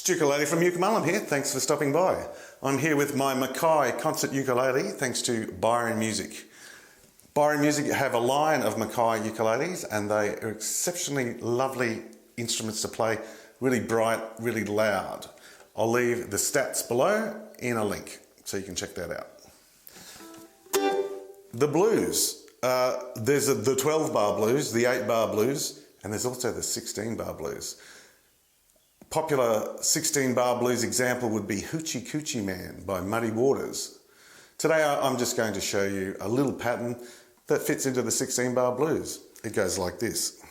Stukulele from Mullumbimby here, thanks for stopping by. I'm here with my Makai concert ukulele, thanks to Byron Music. Byron Music have a line of Makai ukuleles and they are exceptionally lovely instruments to play, really bright, really loud. I'll leave the stats below in a link so you can check that out. The blues, there's the 12 bar blues, the 8 bar blues, and there's also the 16 bar blues. Popular 16 bar blues example would be Hoochie Coochie Man by Muddy Waters. Today I'm just going to show you a little pattern that fits into the 16 bar blues. It goes like this.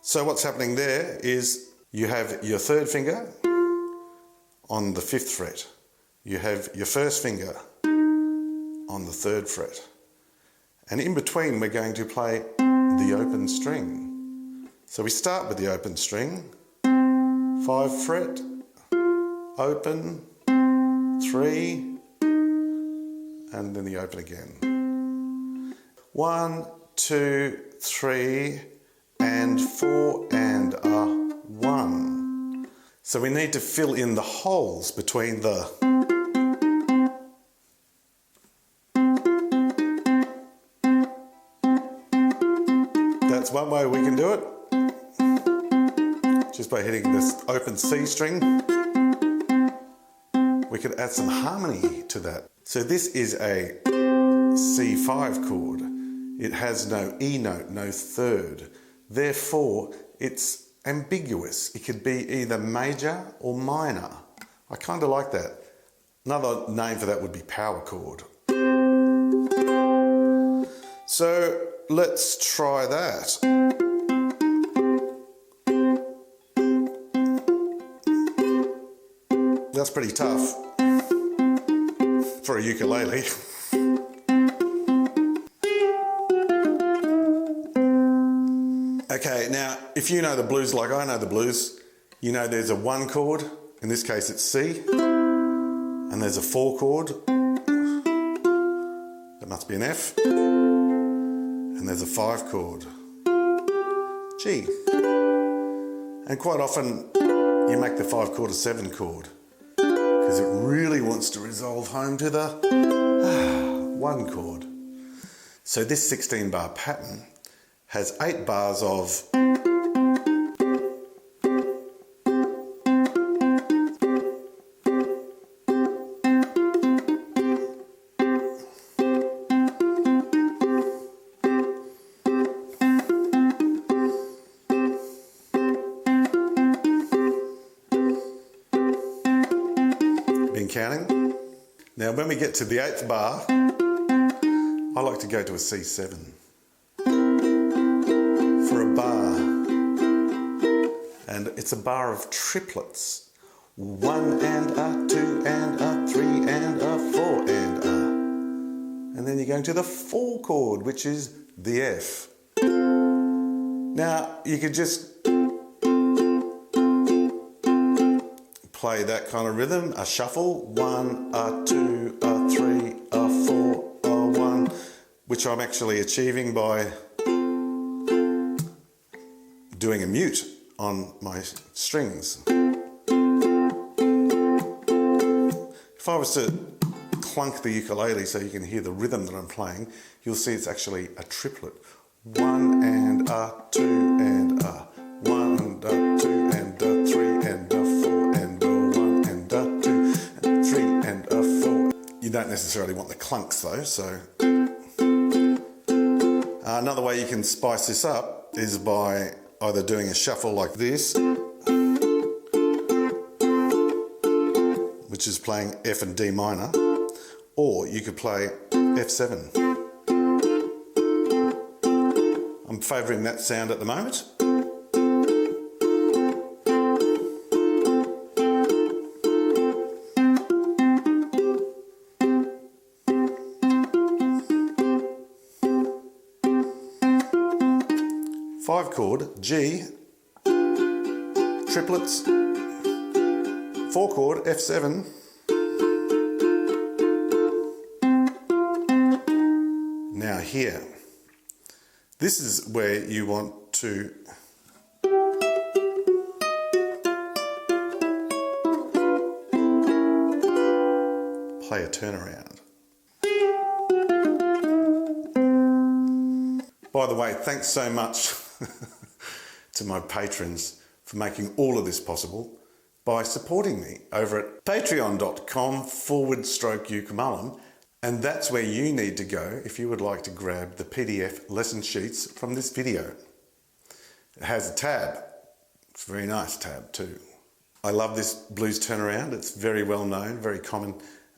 So what's happening there is you have your third finger on the 5th fret. You have your first finger on the 3rd fret. And in between we're going to play the open string. So we start with the open string, 5 fret, open, 3, and then the open again. 1, 2, 3, and 4, and a 1. So we need to fill in the holes between the That's one way we can do it. Just by hitting this open C string, we could add some harmony to that. So this is a C5 chord. It has no E note, no third. Therefore, it's ambiguous. It could be either major or minor. I kind of like that. Another name for that would be power chord. So let's try that. That's pretty tough for a ukulele. Okay, now if you know the blues like I know the blues, you know there's a 1 chord, in this case it's C, and there's a 4 chord, that must be an F, and there's a 5 chord, G. And quite often you make the 5 chord a 7 chord. Because it really wants to resolve home to the 1 chord. So this 16 bar pattern has 8 bars of counting. Now when we get to the 8th bar, I like to go to a C7 for a bar, and it's a bar of triplets. 1 and a, 2 and a, 3 and a, 4 and a. And then you're going to the 4 chord, which is the F. Now you could just play that kind of rhythm, a shuffle, 1, a 2, a 3, a 4, a 1, which I'm actually achieving by doing a mute on my strings. If I was to clunk the ukulele so you can hear the rhythm that I'm playing, you'll see it's actually a triplet. 1 and a, 2 and a, 1 and a, 2 and a, 3 and a, 4 and a, 1 and a, 2 and 3 and a, 4. You don't necessarily want the clunks though, so. Another way you can spice this up is by either doing a shuffle like this, which is playing F and D minor, or you could play F7. I'm favouring that sound at the moment. Five chord, G, triplets, 4 chord, F7, now here. This is where you want to play a turnaround. By the way, thanks so much to my patrons for making all of this possible by supporting me over at patreon.com/ukulele, and that's where you need to go if you would like to grab the PDF lesson sheets from this video. It has a tab. It's a very nice tab too. I love this blues turnaround. It's very well known, very common,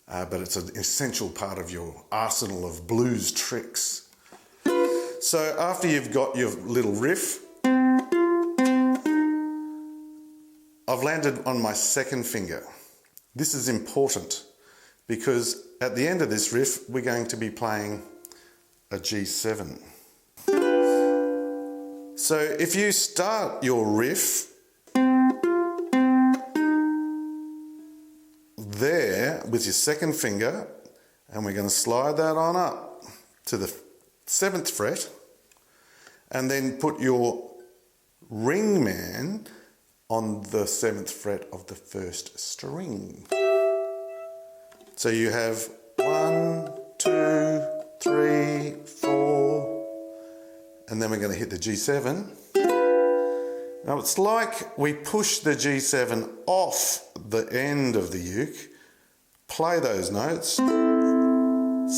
but it's an essential part of your arsenal of blues tricks. So after you've got your little riff, I've landed on my second finger. This is important because at the end of this riff, we're going to be playing a G7. So if you start your riff there with your second finger, and we're going to slide that on up to the 7th fret, and then put your ring man on the 7th fret of the 1st string. So you have 1, 2, 3, 4, and then we're going to hit the G7. Now it's like we push the G7 off the end of the uke, play those notes,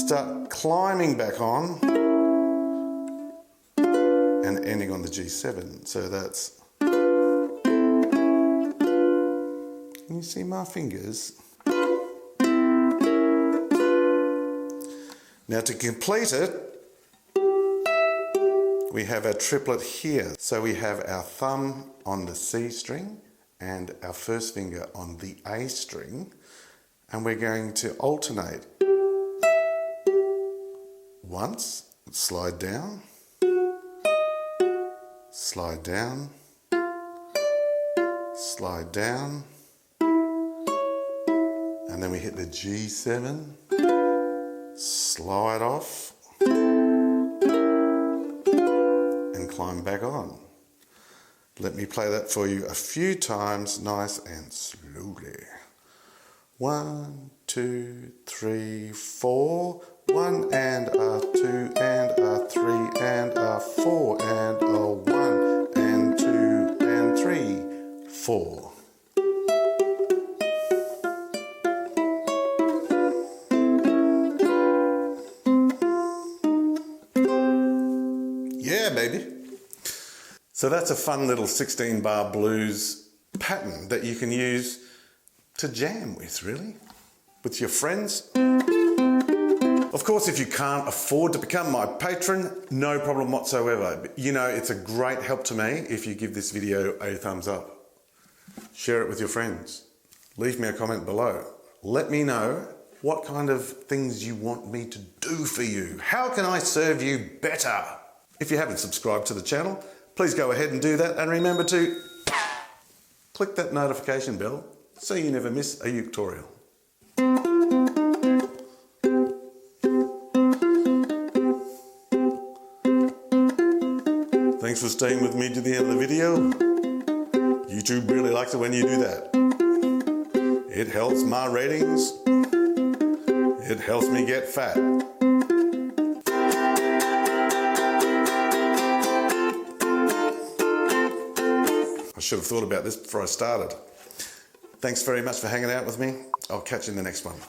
start climbing back on, and ending on the G7. So that's... Can you see my fingers? Now to complete it, we have our triplet here. So we have our thumb on the C string and our first finger on the A string, and we're going to alternate. Once, slide down, slide down, slide down, and then we hit the G7, slide off, and climb back on. Let me play that for you a few times, nice and slowly. 1, 2, 3, 4. 1 and a 2 and a 3 and a 4 and a 1 and 2 and 3, 4. Yeah, baby. So that's a fun little 16-bar blues pattern that you can use to jam with, really, with your friends. Of course, if you can't afford to become my patron, no problem whatsoever. But you know, it's a great help to me if you give this video a thumbs up. Share it with your friends. Leave me a comment below. Let me know what kind of things you want me to do for you. How can I serve you better? If you haven't subscribed to the channel, please go ahead and do that, and remember to click that notification bell so you never miss a uke tutorial. Thanks for staying with me to the end of the video. YouTube really likes it when you do that. It helps my ratings. It helps me get fat. I should have thought about this before I started. Thanks very much for hanging out with me. I'll catch you in the next one.